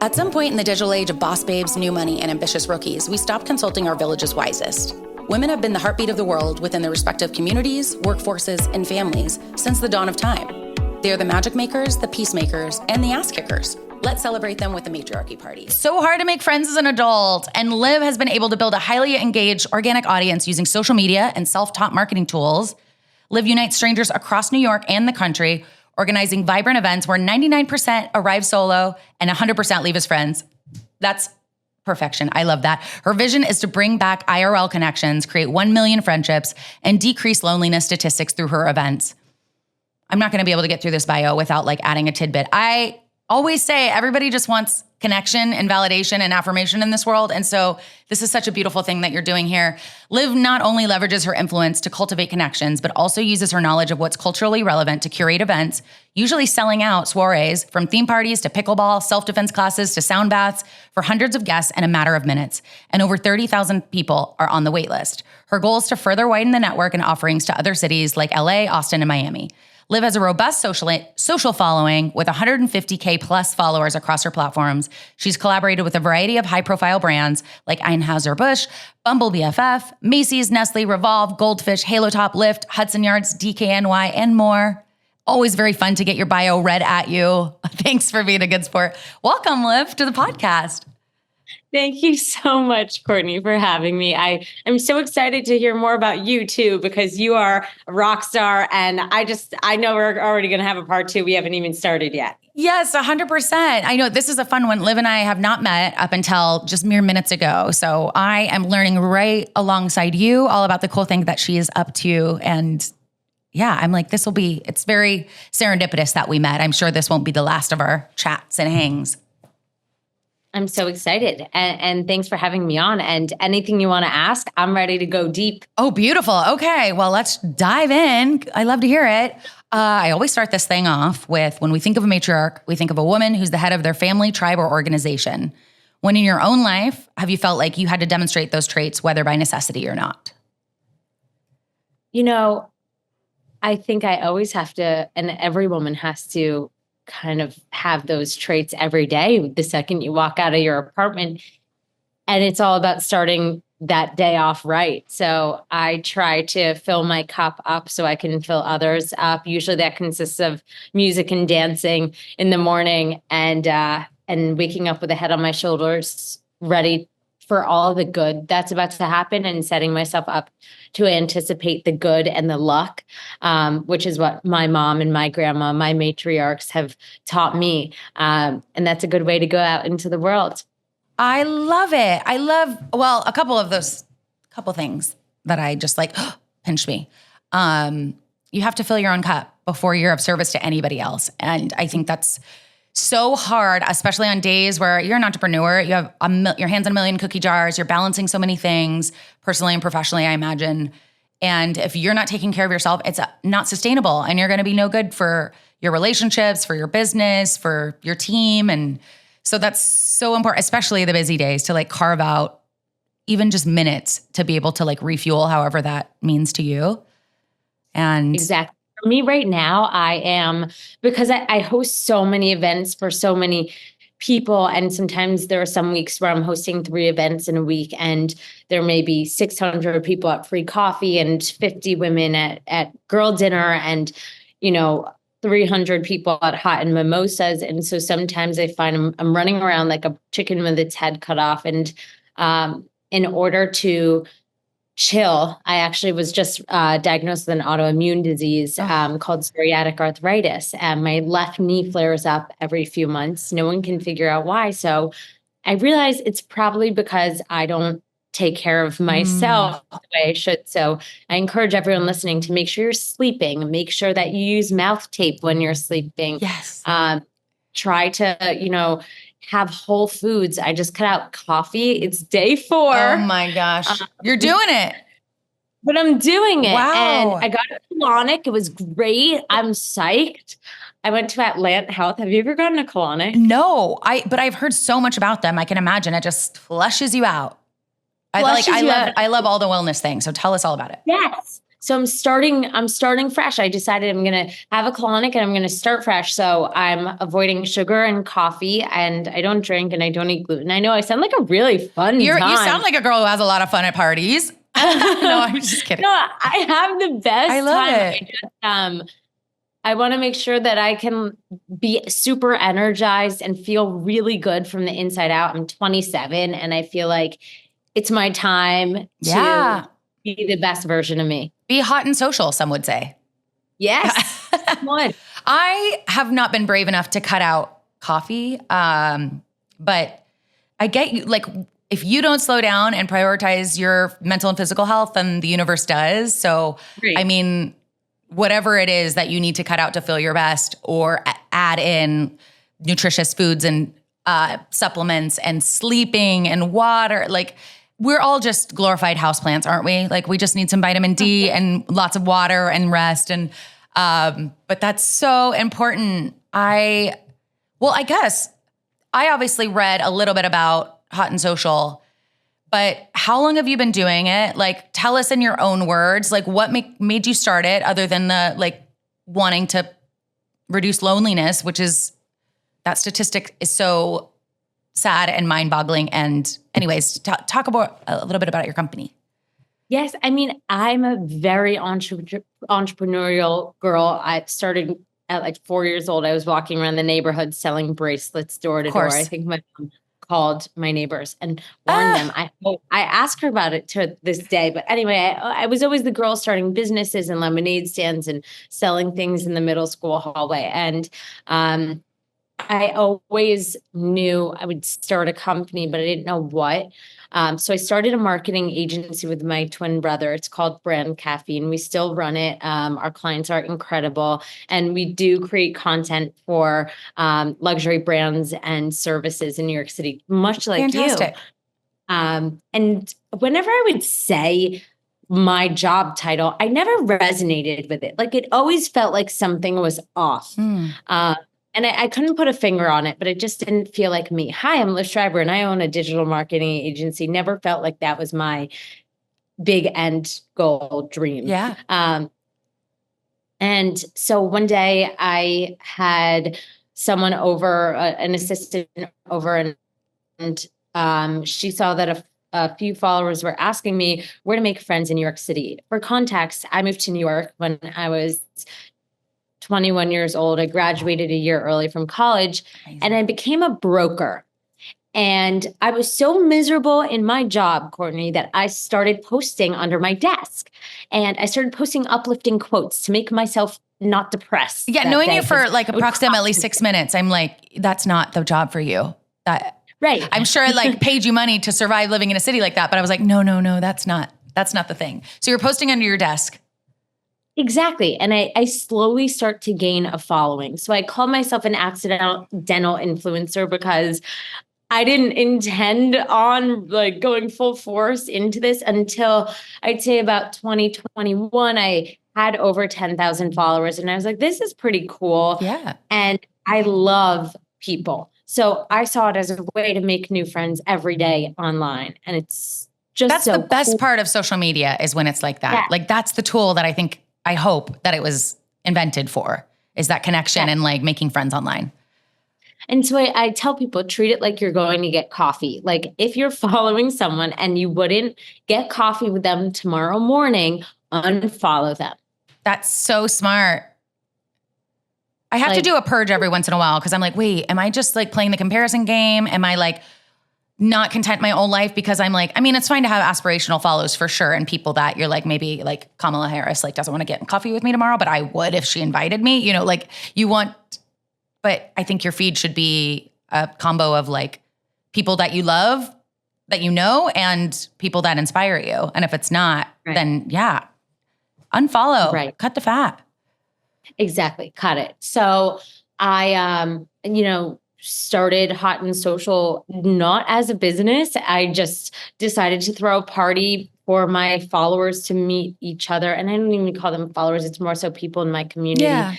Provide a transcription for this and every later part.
At some point in the digital age of boss babes, new money, and ambitious rookies, we stopped consulting our village's wisest. Women have been the heartbeat of the world within their respective communities, workforces, and families since the dawn of time. They are the magic makers, the peacemakers, and the ass kickers. Let's celebrate them with the matriarchy party. So hard to make friends as an adult, and Liv has been able to build a highly engaged organic audience using social media and self-taught marketing tools. Liv unites strangers across New York and the country, organizing vibrant events where 99% arrive solo and 100% leave as friends. That's perfection. I love that. Her vision is to bring back IRL connections, create 1 million friendships, and decrease loneliness statistics through her events. I'm not going to be able to get through this bio without adding a tidbit. I always say everybody just wants connection and validation and affirmation in this world. And so this is such a beautiful thing that you're doing here. Liv not only leverages her influence to cultivate connections, but also uses her knowledge of what's culturally relevant to curate events, usually selling out soirees from theme parties to pickleball, self-defense classes to sound baths for hundreds of guests in a matter of minutes. And over 30,000 people are on the wait list. Her goal is to further widen the network and offerings to other cities like LA, Austin, and Miami. Liv has a robust social following with 150K plus followers across her platforms. She's collaborated with a variety of high-profile brands like Anheuser-Busch, Bumble BFF, Macy's, Nestle, Revolve, Goldfish, Halo Top, Lyft, Hudson Yards, DKNY, and more. Always very fun to get your bio read at you. Thanks for being a good sport. Welcome, Liv, to the podcast. Thank you so much, Courtney, for having me. I am so excited to hear more about you too, because you are a rock star. And I know we're already going to have a part two. We haven't even started yet. Yes, 100%. I know this is a fun one. Liv and I have not met up until just mere minutes ago. So I am learning right alongside you all about the cool thing that she is up to. And yeah, I'm like, it's very serendipitous that we met. I'm sure this won't be the last of our chats and hangs. I'm so excited. And thanks for having me on. And anything you want to ask, I'm ready to go deep. Oh, beautiful. Okay. Well, let's dive in. I love to hear it. I always start this thing off with, when we think of a matriarch, we think of a woman who's the head of their family, tribe, or organization. When in your own life, have you felt like you had to demonstrate those traits, whether by necessity or not? I think I always have to, and every woman has to kind of have those traits every day, the second you walk out of your apartment. And it's all about starting that day off right. So I try to fill my cup up so I can fill others up. Usually that consists of music and dancing in the morning, and waking up with a head on my shoulders, ready for all the good that's about to happen, and setting myself up to anticipate the good and the luck, which is what my mom and my grandma, my matriarchs, have taught me. And that's a good way to go out into the world. I love it. A couple things that I just pinched me. You have to fill your own cup before you're of service to anybody else. And I think that's so hard, especially on days where you're an entrepreneur. You have your hands in a million cookie jars. You're balancing so many things, personally and professionally, I imagine. And if you're not taking care of yourself, it's not sustainable. And you're going to be no good for your relationships, for your business, for your team. And so that's so important, especially the busy days, to carve out even just minutes to be able to refuel however that means to you. And exactly. For me right now, because I host so many events for so many people, and sometimes there are some weeks where I'm hosting 3 events in a week, and there may be 600 people at free coffee and 50 women at girl dinner, and 300 people at hot and mimosas. And so sometimes I find I'm running around like a chicken with its head cut off. And in order to chill, I actually was just diagnosed with an autoimmune disease called psoriatic arthritis. And my left knee flares up every few months. No one can figure out why. So I realized it's probably because I don't take care of myself the way I should. So I encourage everyone listening to make sure you're sleeping. Make sure that you use mouth tape when you're sleeping. Yes. Try to, have whole foods. I just cut out coffee. It's day 4. Oh my gosh. You're doing it. But I'm doing it. Wow. And I got a colonic. It was great. I'm psyched. I went to Atlant Health. Have you ever gotten a colonic? No, but I've heard so much about them. I can imagine it just flushes you out. I love all the wellness things. So tell us all about it. Yes. So I'm starting fresh. I decided I'm going to have a colonic and I'm going to start fresh. So I'm avoiding sugar and coffee, and I don't drink and I don't eat gluten. I know I sound like a really fun You time. sound like a girl who has a lot of fun at parties. No, I'm just kidding. No, I have the best I love time. it. I want to make sure that I can be super energized and feel really good from the inside out. I'm 27 and I feel like it's my time to be the best version of me. Be hot and social, some would say. Yes. I have not been brave enough to cut out coffee. But I get you, like, if you don't slow down and prioritize your mental and physical health, then the universe does. So, Right. I mean, whatever it is that you need to cut out to feel your best, or add in nutritious foods and supplements and sleeping and water, like, we're all just glorified houseplants, aren't we? Like, we just need some vitamin D and lots of water and rest. And, but that's so important. I guess I obviously read a little bit about Hot and Social, but how long have you been doing it? Like, tell us in your own words, like, what made you start it, other than the, like, wanting to reduce loneliness, which is, that statistic is so sad and mind-boggling. And anyways, talk about a little bit about your company. Yes. I mean, I'm a very entrepreneurial girl. I started at like 4 years old. I was walking around the neighborhood selling bracelets door to door. I think my mom called my neighbors and warned them. I asked her about it to this day. But anyway, I was always the girl starting businesses and lemonade stands and selling things in the middle school hallway. And I always knew I would start a company, but I didn't know what. So I started a marketing agency with my twin brother. It's called Brand Caffeine. We still run it. Our clients are incredible. And we do create content for luxury brands and services in New York City, much like Fantastic. you. And whenever I would say my job title, I never resonated with it. Like, it always felt like something was off. And I couldn't put a finger on it, but it just didn't feel like me. Hi, I'm Liv Schreiber, and I own a digital marketing agency. Never felt like that was my big end goal dream. Yeah. And so one day I had someone over, an assistant over, and she saw that a few followers were asking me where to make friends in New York City. For context, I moved to New York when I was 21 years old. I graduated a year early from college. Amazing. And I became a broker. And I was so miserable in my job, Courtney, that I started posting under my desk. And I started posting uplifting quotes to make myself not depressed. Yeah, knowing you for like approximately 6 minutes, I'm like, that's not the job for you. Right. I'm sure it like paid you money to survive living in a city like that. But I was like, no, that's not the thing. So you're posting under your desk. Exactly. And I slowly start to gain a following. So I call myself an accidental influencer because I didn't intend on like going full force into this until I'd say about 2021. I had over 10,000 followers and I was like, this is pretty cool. Yeah. And I love people. So I saw it as a way to make new friends every day online. And it's just that's so the best cool. part of social media is when it's like that. Yeah. Like, that's the tool that I hope that it was invented for, is that connection and like making friends online. And so I tell people, treat it like you're going to get coffee. Like, if you're following someone and you wouldn't get coffee with them tomorrow morning, unfollow them. That's so smart. I have to do a purge every once in a while because I'm like, wait, am I just like playing the comparison game? Am I like not content in my own life? Because I'm like, I mean, it's fine to have aspirational follows for sure. And people that you're like, maybe like Kamala Harris, like doesn't want to get in coffee with me tomorrow, but I would if she invited me, you know, like but I think your feed should be a combo of like people that you love, that you know, and people that inspire you. And if it's not, then yeah, unfollow, cut the fat. Exactly. Cut it. So I, started Hot and Social not as a business. I just decided to throw a party for my followers to meet each other. And I don't even call them followers. It's more so people in my community. Yeah.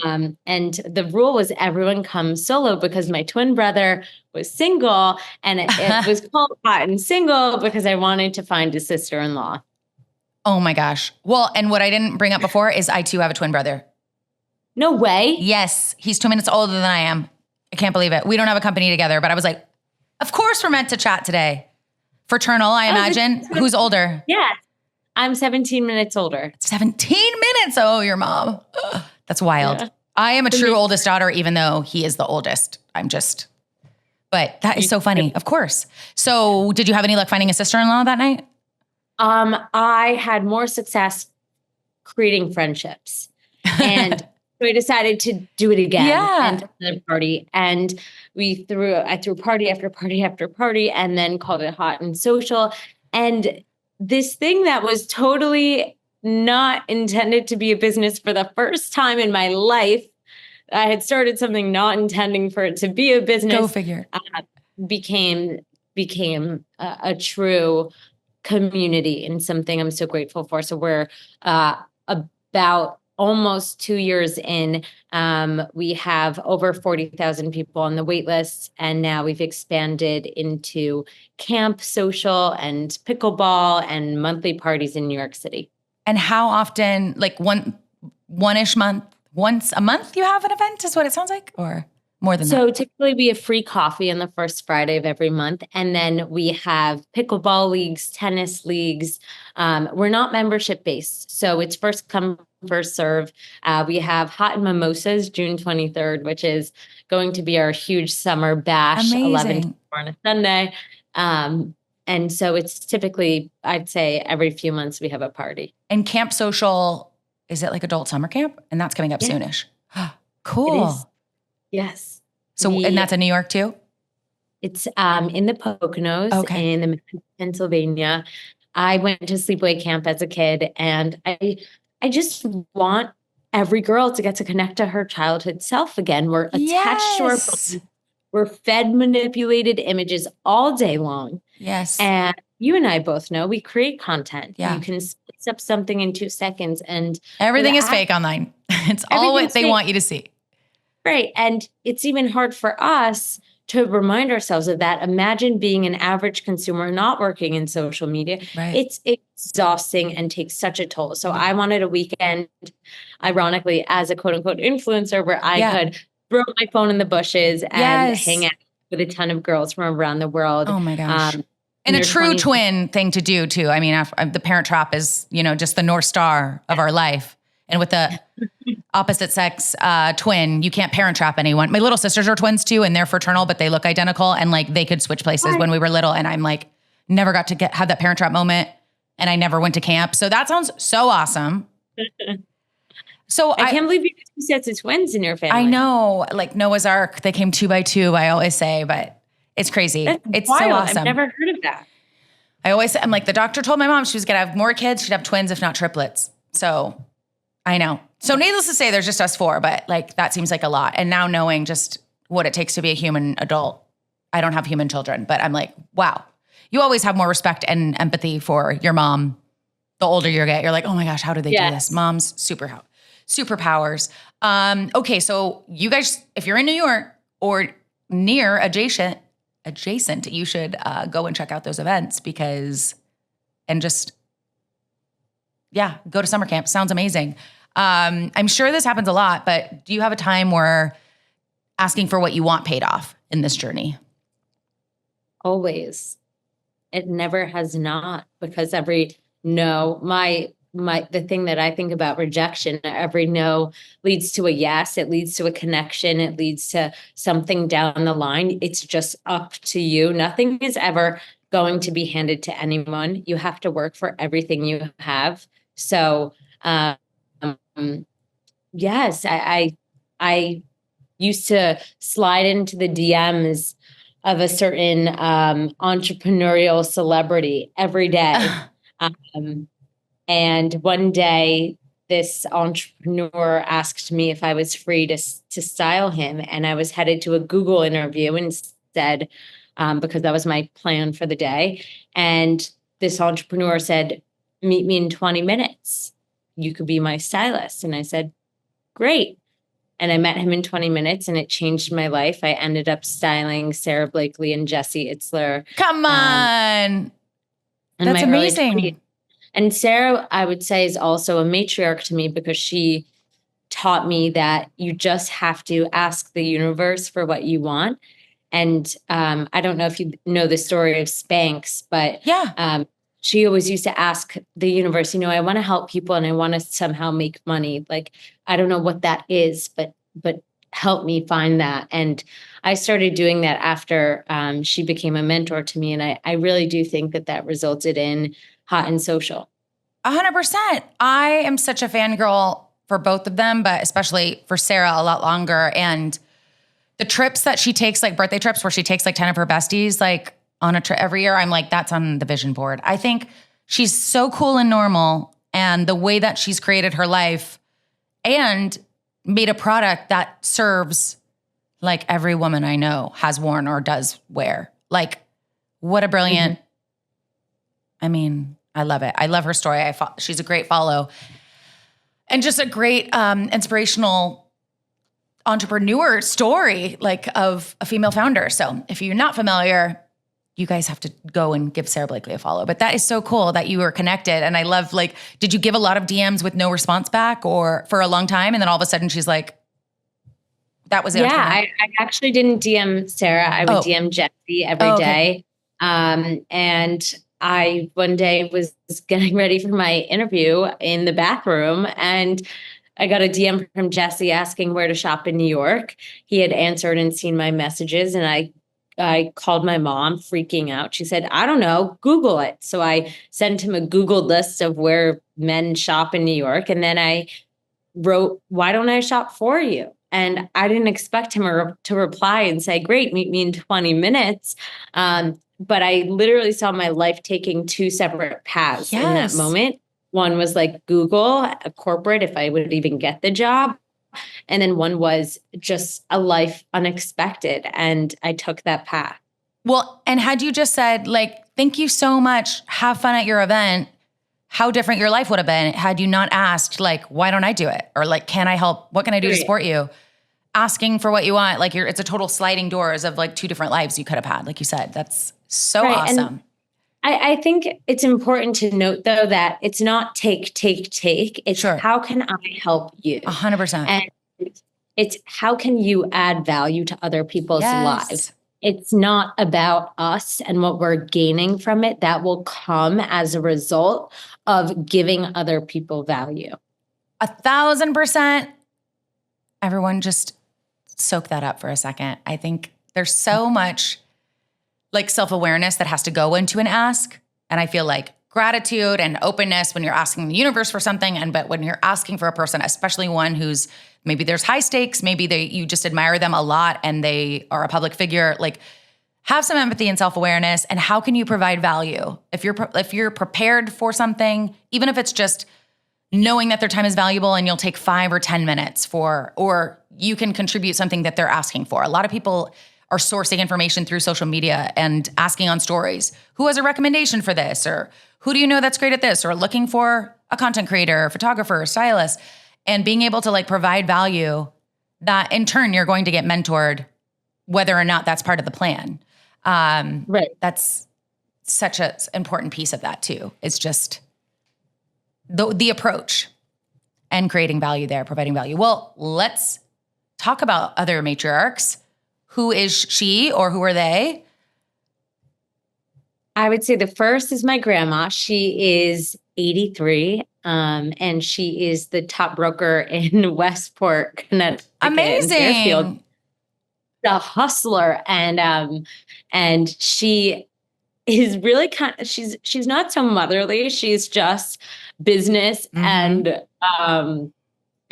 And the rule was everyone comes solo because my twin brother was single, and it was called Hot and Single because I wanted to find a sister-in-law. Oh my gosh. Well, and what I didn't bring up before is I too have a twin brother. No way. Yes. He's 2 minutes older than I am. I can't believe it. We don't have a company together, but I was like, of course we're meant to chat today. Fraternal, I imagine. Who's older? Yeah. I'm 17 minutes older. 17 minutes. Oh, your mom. Ugh, that's wild. Yeah. I am a true oldest daughter, even though he is the oldest. But that is so funny. Of course. So did you have any luck finding a sister-in-law that night? I had more success creating friendships, and so I decided to do it again. Yeah. And the party, and I threw party after party after party, and then called it hot and social. And this thing that was totally not intended to be a business for the first time in my life, I had started something not intending for it to be a business. Go figure. Became a true community, and something I'm so grateful for. So we're about almost 2 years in. We have over 40,000 people on the wait list, and now we've expanded into camp, social, and pickleball, and monthly parties in New York City. And how often, like one-ish month, once a month you have an event is what it sounds like, or more than that? So typically we have free coffee on the first Friday of every month. And then we have pickleball leagues, tennis leagues. We're not membership based. So it's first come, first serve. We have Hot and Mimosas, June 23rd, which is going to be our huge summer bash, Amazing. 11 to 4 on a Sunday. And so it's typically, I'd say every few months we have a party. And Camp Social, is it like adult summer camp? And that's coming up soonish. Cool. It is. Yes. So, and that's in New York too? It's in the Poconos in Pennsylvania. I went to sleepaway camp as a kid, and I just want every girl to get to connect to her childhood self again. We're attached to our bodies. We're fed manipulated images all day long. Yes. And you and I both know we create content. Yeah. You can spice up something in 2 seconds, and everything is fake online. It's all what they want you to see. Right. And it's even hard for us to remind ourselves of that. Imagine being an average consumer not working in social media. Right. It's exhausting and takes such a toll. So I wanted a weekend, ironically, as a quote unquote influencer, where I could throw my phone in the bushes and hang out with a ton of girls from around the world. Oh my gosh. And a true twin thing to do too. I mean, the Parent Trap is, just the North Star of our life. And with the opposite sex twin, you can't parent trap anyone. My little sisters are twins too, and they're fraternal, but they look identical. And like they could switch places when we were little. And I'm like, never got to have that parent trap moment. And I never went to camp. So that sounds so awesome. So I can't believe you have 2 sets of twins in your family. I know, like Noah's Ark, they came 2 by 2, I always say, but it's crazy. It's wild. so awesome. I've never heard of that. I always say, I'm like, the doctor told my mom she was going to have more kids. She'd have twins, if not triplets. So I know. So needless to say, there's just us 4, but like that seems like a lot. And now knowing just what it takes to be a human adult, I don't have human children, but I'm like, wow. You always have more respect and empathy for your mom. The older you get, you're like, oh my gosh, how do they do this? Mom's superpowers. Okay, so you guys, if you're in New York or near adjacent, you should go and check out those events go to summer camp. Sounds amazing. I'm sure this happens a lot, but do you have a time where asking for what you want paid off in this journey? Always. It never has not, because every no, the thing that I think about rejection, every no leads to a yes. It leads to a connection. It leads to something down the line. It's just up to you. Nothing is ever going to be handed to anyone. You have to work for everything you have. So, yes, I used to slide into the DMs of a certain entrepreneurial celebrity every day. And one day, this entrepreneur asked me if I was free to style him. And I was headed to a Google interview instead, because that was my plan for the day. And this entrepreneur said, meet me in 20 minutes. You could be my stylist. And I said, great. And I met him in 20 minutes, and it changed my life. I ended up styling Sarah Blakely and Jesse Itzler. Come on. That's amazing. And Sarah, I would say, is also a matriarch to me because she taught me that you just have to ask the universe for what you want. And I don't know if you know the story of Spanx, but Yeah. she always used to ask the universe, I want to help people and I want to somehow make money. Like, I don't know what that is, but help me find that. And I started doing that after she became a mentor to me. And I really do think that resulted in Hot and Social. 100%. I am such a fangirl for both of them, but especially for Sarah a lot longer. And the trips that she takes, like birthday trips where she takes like 10 of her besties, like on a trip every year, I'm like, that's on the vision board. I think she's so cool and normal. And the way that she's created her life and made a product that serves like every woman I know has worn or does wear. Like, what a brilliant, I mean, I love it. I love her story. She's a great follow and just a great inspirational entrepreneur story, like of a female founder. So if you're not familiar, you guys have to go and give Sarah Blakely a follow. But that is so cool that you were connected. And I love, like, did you give a lot of DMs with no response back or for a long time? And then all of a sudden she's like, that was it. Yeah, I actually didn't DM Sarah. I would DM Jessie every day. And I one day was getting ready for my interview in the back room and I got a DM from Jessie asking where to shop in New York. He had answered and seen my messages and I called my mom freaking out. She said, I don't know, Google it. So I sent him a Googled list of where men shop in New York. And then I wrote, why don't I shop for you? And I didn't expect him to reply and say, great, meet me in 20 minutes. But I literally saw my life taking two separate paths in that moment. One was like Google, a corporate, if I would even get the job. And then one was just a life unexpected. And I took that path. Well, and had you just said, like, thank you so much, have fun at your event, how different your life would have been had you not asked, like, why don't I do it? Or like, can I help? What can I do to support you? Asking for what you want, like it's a total sliding doors of like two different lives you could have had. Like you said, that's so awesome. And I think it's important to note though, that it's not take. It's how can I help you? 100%. And it's how can you add value to other people's lives? It's not about us and what we're gaining from it. That will come as a result of giving other people value. 1,000%. Everyone just soak that up for a second. I think there's so much like self-awareness that has to go into an ask. And I feel like gratitude and openness when you're asking the universe for something. But when you're asking for a person, especially one who's maybe there's high stakes, maybe you just admire them a lot and they are a public figure, like have some empathy and self-awareness. And how can you provide value? If you're prepared for something, even if it's just knowing that their time is valuable and you'll take 5 or 10 minutes or you can contribute something that they're asking for. A lot of people are sourcing information through social media and asking on stories, who has a recommendation for this? Or who do you know that's great at this? Or looking for a content creator, photographer, stylist, and being able to like provide value that in turn you're going to get mentored, whether or not that's part of the plan. Right. That's such an important piece of that too. It's just the approach and creating value there, providing value. Well, let's talk about other matriarchs. Who is she or who are they? I would say the first is my grandma. She is 83, and she is the top broker in Westport, Connecticut. Amazing. The hustler. And she is really she's not so motherly. She's just business and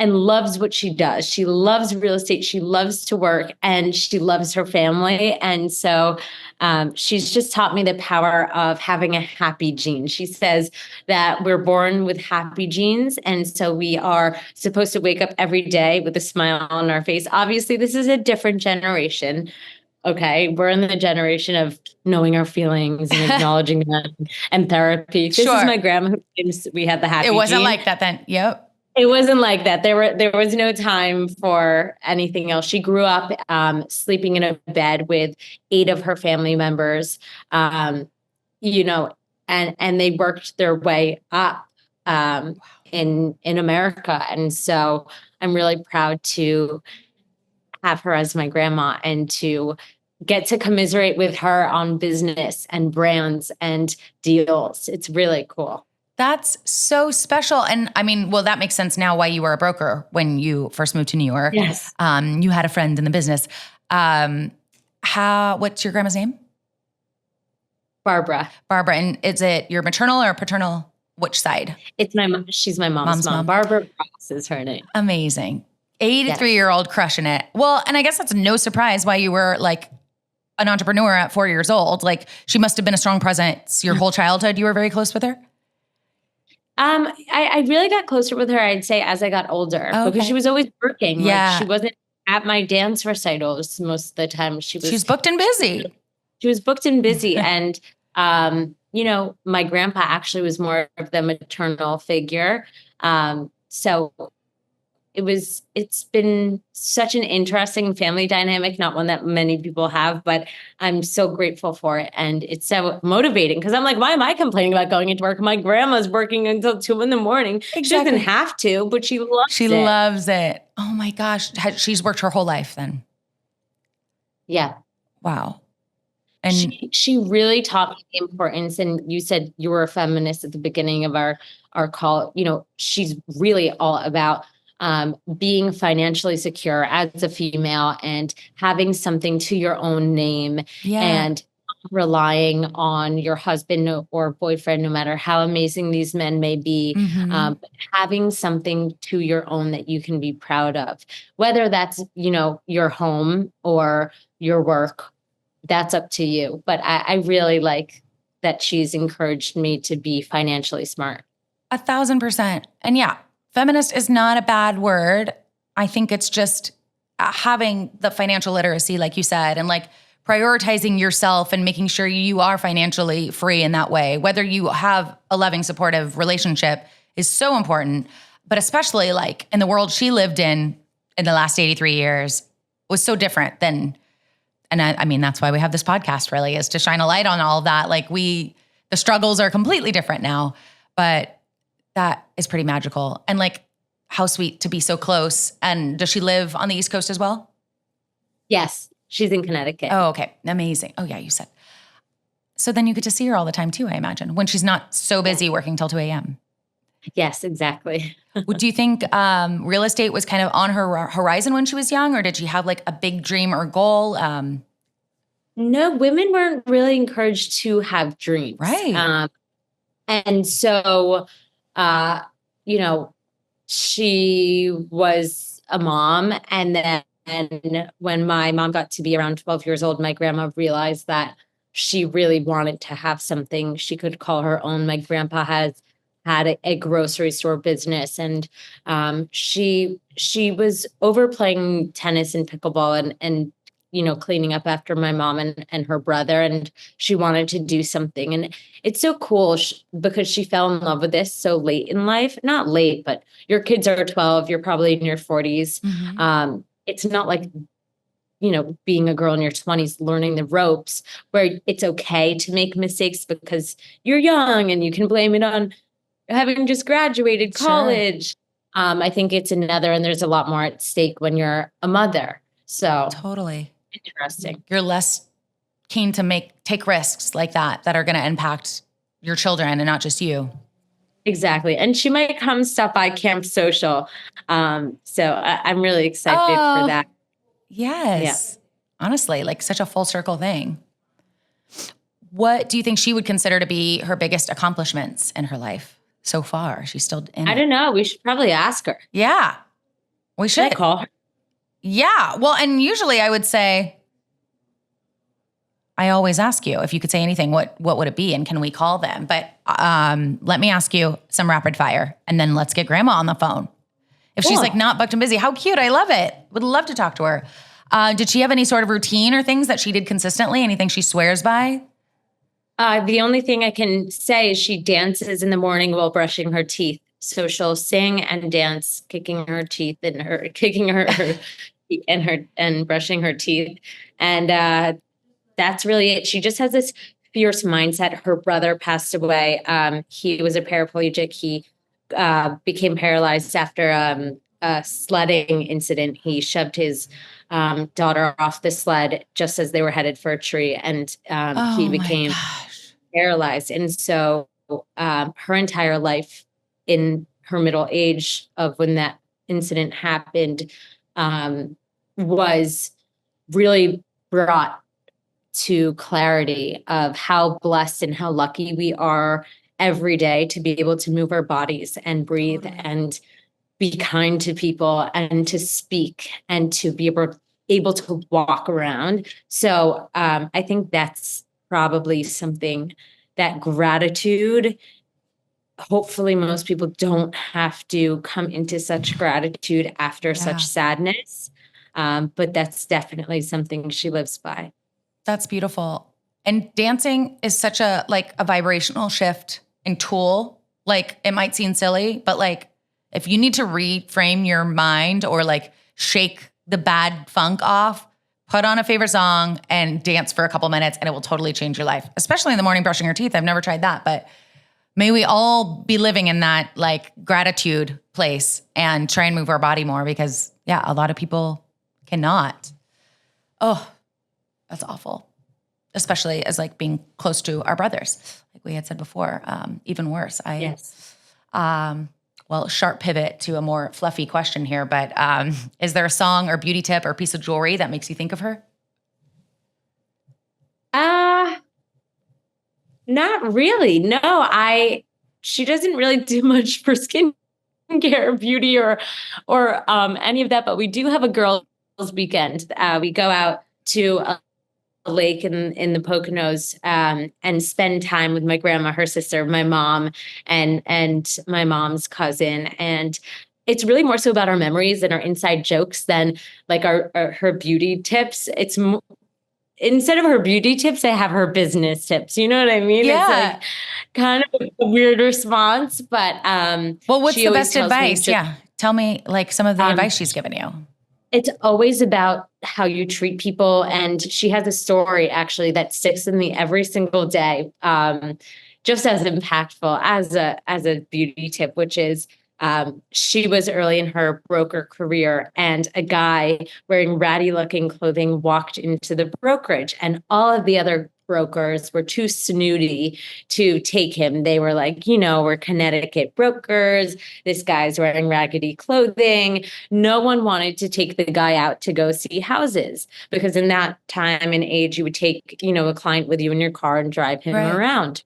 loves what she does. She loves real estate. She loves to work and she loves her family. And so she's just taught me the power of having a happy gene. She says that we're born with happy genes. And so we are supposed to wake up every day with a smile on our face. Obviously, this is a different generation. Okay, we're in the generation of knowing our feelings and acknowledging them and therapy. This is my grandma who thinks we had the happy It wasn't gene. like that then. Yep. It wasn't like that. There was no time for anything else. She grew up sleeping in a bed with 8 of her family members. and they worked their way up in America. And so I'm really proud to have her as my grandma and to get to commiserate with her on business and brands and deals. It's really cool. That's so special. And I mean, well, that makes sense now why you were a broker when you first moved to New York. Yes. You had a friend in the business. What's your grandma's name? Barbara. Barbara. And is it your maternal or paternal? Which side? It's my mom. She's my mom's mom. Barbara Ross is her name. Amazing. 83-year-old crushing it. Well, and I guess that's no surprise why you were like an entrepreneur at 4 years old. Like she must have been a strong presence your whole childhood. You were very close with her? I really got closer with her, I'd say, as I got older, because she was always working. Yeah. Like, she wasn't at my dance recitals most of the time. She's booked and busy. She was booked and busy. And, my grandpa actually was more of the maternal figure. So it's been such an interesting family dynamic, not one that many people have, but I'm so grateful for it. And it's so motivating because I'm like, why am I complaining about going into work? My grandma's working until 2 a.m. Exactly. She doesn't have to, but she loves it. She loves it. Oh my gosh. She's worked her whole life then. Yeah. Wow. And she really taught me the importance. And you said you were a feminist at the beginning of our call. She's really all about being financially secure as a female and having something to your own name and relying on your husband or boyfriend, no matter how amazing these men may be, having something to your own that you can be proud of, whether that's, your home or your work, that's up to you. But I really like that she's encouraged me to be financially smart. 1,000%. And yeah, feminist is not a bad word. I think it's just having the financial literacy, like you said, and like prioritizing yourself and making sure you are financially free in that way. Whether you have a loving, supportive relationship is so important, but especially like in the world she lived in the last 83 years was so different than, and I mean, that's why we have this podcast really, is to shine a light on all of that. Like the struggles are completely different now, but that is pretty magical. And like, how sweet to be so close. And does she live on the East Coast as well? Yes, she's in Connecticut. Oh, okay. Amazing. Oh yeah, you said. So then you get to see her all the time too, I imagine, when she's not so busy working till 2 a.m. Yes, exactly. Do you think real estate was kind of on her horizon when she was young, or did she have like a big dream or goal? No, women weren't really encouraged to have dreams. Right. And so, she was a mom. And then when my mom got to be around 12 years old, my grandma realized that she really wanted to have something she could call her own. My grandpa had a grocery store business, and she was overplaying tennis and pickleball and cleaning up after my mom and her brother, and she wanted to do something. And it's so cool because she fell in love with this so late in life. Not late, but your kids are 12, you're probably in your 40s. Mm-hmm. It's not like, being a girl in your 20s, learning the ropes, where it's okay to make mistakes because you're young and you can blame it on having just graduated college. Sure. I think it's another, and there's a lot more at stake when you're a mother. So totally interesting. You're less keen to take risks like that are going to impact your children and not just you. Exactly. And she might come stop by Camp Social. So I'm really excited for that. Yes. Yeah. Honestly, like such a full circle thing. What do you think she would consider to be her biggest accomplishments in her life so far? She's still in I don't know. We should probably ask her. Yeah. We should. Should I call her? Yeah. Well, and usually I would say, I always ask you if you could say anything, what would it be? And can we call them? But let me ask you some rapid fire, and then let's get grandma on the phone. If she's like not booked and busy, how cute. I love it. Would love to talk to her. Did she have any sort of routine or things that she did consistently? Anything she swears by? The only thing I can say is she dances in the morning while brushing her teeth. So she'll sing and dance, kicking her teeth and and brushing her teeth. And that's really it. She just has this fierce mindset. Her brother passed away. He was a paraplegic. He became paralyzed after a sledding incident. He shoved his daughter off the sled just as they were headed for a tree, and he Oh my became gosh. paralyzed. And so her entire life, in her middle age of when that incident happened, was really brought to clarity of how blessed and how lucky we are every day to be able to move our bodies and breathe and be kind to people and to speak and to be able to walk around. So I think that's probably something that gratitude, hopefully most people don't have to come into such gratitude after such sadness. But that's definitely something she lives by. That's beautiful. And dancing is such a vibrational shift and tool. Like, it might seem silly, but like, if you need to reframe your mind or like shake the bad funk off, put on a favorite song and dance for a couple minutes and it will totally change your life, especially in the morning brushing your teeth. I've never tried that, but may we all be living in that like gratitude place and try and move our body more, because a lot of people cannot. Oh, that's awful. Especially as like being close to our brothers, like we had said before, even worse. Yes. Well, sharp pivot to a more fluffy question here, but is there a song or beauty tip or piece of jewelry that makes you think of her? Not really. No, she doesn't really do much for skincare or beauty or any of that, but we do have a girls' weekend. We go out to a lake in the Poconos and spend time with my grandma, her sister, my mom, and my mom's cousin. And it's really more so about our memories and our inside jokes than like her beauty tips. It's instead of her beauty tips, I have her business tips. You know what I mean? Yeah. It's like kind of a weird response, but well, what's the best advice? Tell me like some of the advice she's given you. It's always about how you treat people. And she has a story actually that sticks with me every single day. Just as impactful as a beauty tip, which is she was early in her broker career, and a guy wearing ratty looking clothing walked into the brokerage, and all of the other brokers were too snooty to take him. They were like, we're Connecticut brokers. This guy's wearing raggedy clothing. No one wanted to take the guy out to go see houses, because in that time and age, you would take, a client with you in your car and drive him around.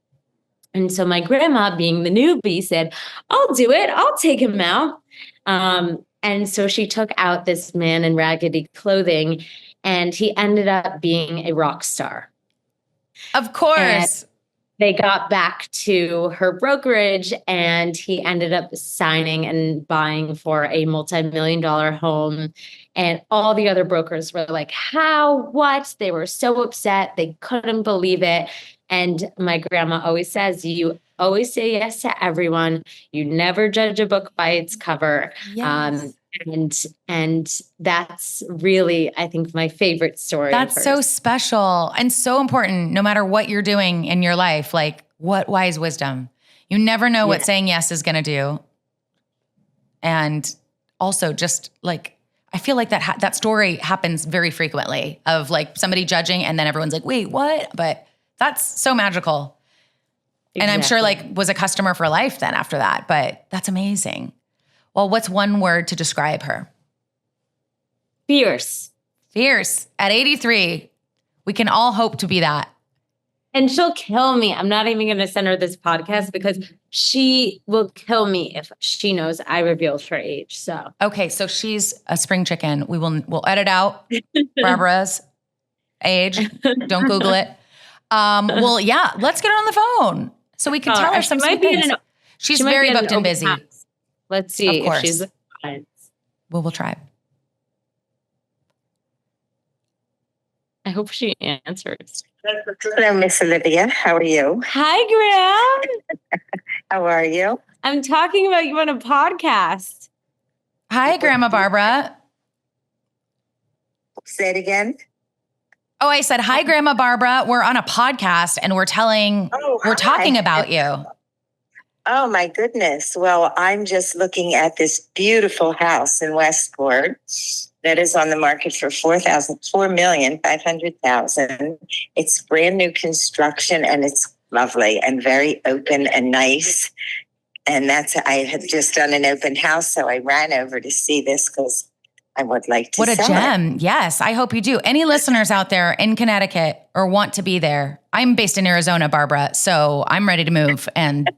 And so my grandma, being the newbie, said, I'll do it. I'll take him out. And so she took out this man in raggedy clothing, and he ended up being a rock star. Of course. And they got back to her brokerage, and he ended up signing and buying for a multi-million-dollar home. And all the other brokers were like, how, what? They were so upset. They couldn't believe it. And my grandma always says, you always say yes to everyone. You never judge a book by its cover. Yes. And that's really, I think, my favorite story. That's so special and so important, no matter what you're doing in your life. Like, what wise wisdom. You never know what saying yes is going to do. And also just like, I feel like that story happens very frequently of like somebody judging and then everyone's like, wait, what? But that's so magical. Exactly. And I'm sure like was a customer for life then after that, but that's amazing. Well, what's one word to describe her? Fierce. Fierce. At 83, we can all hope to be that. And she'll kill me. I'm not even going to send her this podcast because she will kill me if she knows I revealed her age. So okay, so she's a spring chicken. We'll edit out Barbara's age. Don't Google it. Well, yeah, let's get her on the phone so we can tell her some sweet things. She's very booked and busy. Let's see if she's. Well, we'll try. I hope she answers. Hello, Miss Olivia. How are you? Hi, Graham. How are you? I'm talking about you on a podcast. Hi, Grandma Barbara. Say it again. Oh, I said, hi, Grandma Barbara. We're on a podcast and we're talking about you. Oh, my goodness. Well, I'm just looking at this beautiful house in Westport that is on the market for $4,500,000. It's brand new construction and it's lovely and very open and nice. And I had just done an open house, so I ran over to see this because I would like to What a sell gem. it. Yes, I hope you do. Any listeners out there in Connecticut or want to be there? I'm based in Arizona, Barbara, so I'm ready to move and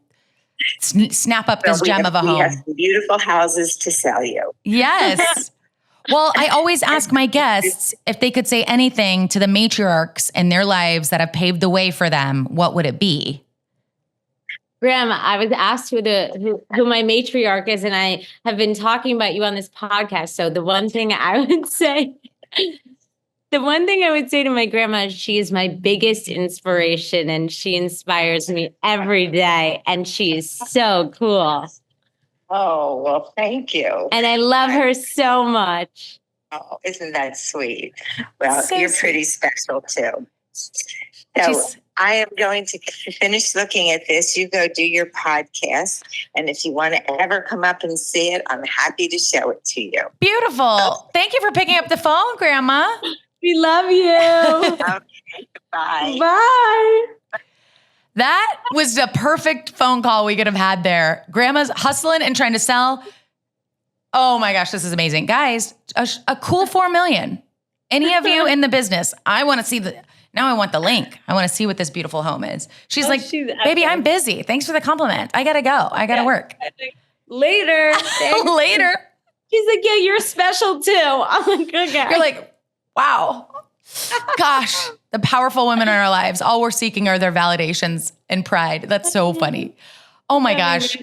snap up this gem of a home. We have some beautiful houses to sell you. Yes. Well, I always ask my guests if they could say anything to the matriarchs in their lives that have paved the way for them. What would it be? Graham, I was asked who my matriarch is, and I have been talking about you on this podcast. So the one thing I would say to my grandma is she is my biggest inspiration, and she inspires me every day, and she is so cool. Oh, well, thank you. And I love her so much. Oh, isn't that sweet? Well, So you're sweet. pretty special too. So She's- I am going to finish looking at this. You go do your podcast. And if you want to ever come up and see it, I'm happy to show it to you. Beautiful. Thank you for picking up the phone, Grandma. We love you. Okay, bye. Bye. That was the perfect phone call we could have had there. Grandma's hustling and trying to sell. Oh my gosh, this is amazing. Guys, a cool 4 million. Any of you in the business, I want to see now I want the link. I want to see what this beautiful home is. She's like, baby, I'm busy. Thanks for the compliment. I got to go. I got to work. Later. Later. She's like, yeah, you're special too. I'm like, okay. You're like, wow. Gosh, the powerful women in our lives, all we're seeking are their validations and pride. That's so funny. Oh my gosh.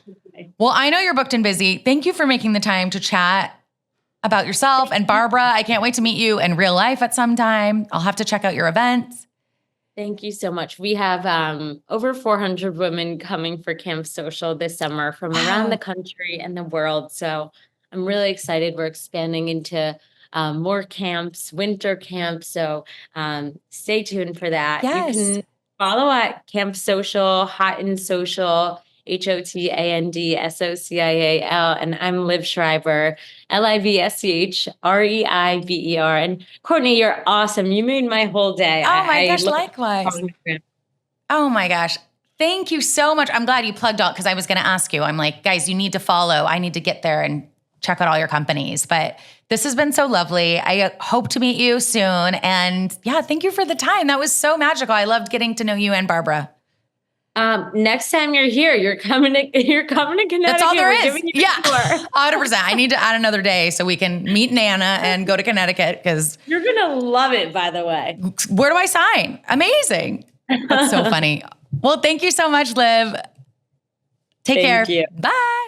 Well, I know you're booked and busy. Thank you for making the time to chat about yourself and Barbara. I can't wait to meet you in real life at some time. I'll have to check out your events. Thank you so much. We have over 400 women coming for Camp Social this summer from around the country and the world. So I'm really excited. We're expanding into more camps, winter camps. So stay tuned for that. Yes. You can follow at Camp Social, Hot and Social, HOTANDSOCIAL. And I'm Liv Schreiber, LIVSCHREIBER. And Courtney, you're awesome. You made my whole day. Oh my gosh, likewise. Oh my gosh. Thank you so much. I'm glad you plugged out because I was going to ask you. I'm like, guys, you need to follow. I need to get there and check out all your companies. But this has been so lovely. I hope to meet you soon. And yeah, thank you for the time. That was so magical. I loved getting to know you and Barbara. Next time you're here, you're coming to Connecticut. That's all there We're is. giving you a tour. 100%. I need to add another day so we can meet Nana and go to Connecticut because You're going to love it, by the way. where do I sign? Amazing. That's so funny. Well, thank you so much, Liv. Take care. Thank you. Bye.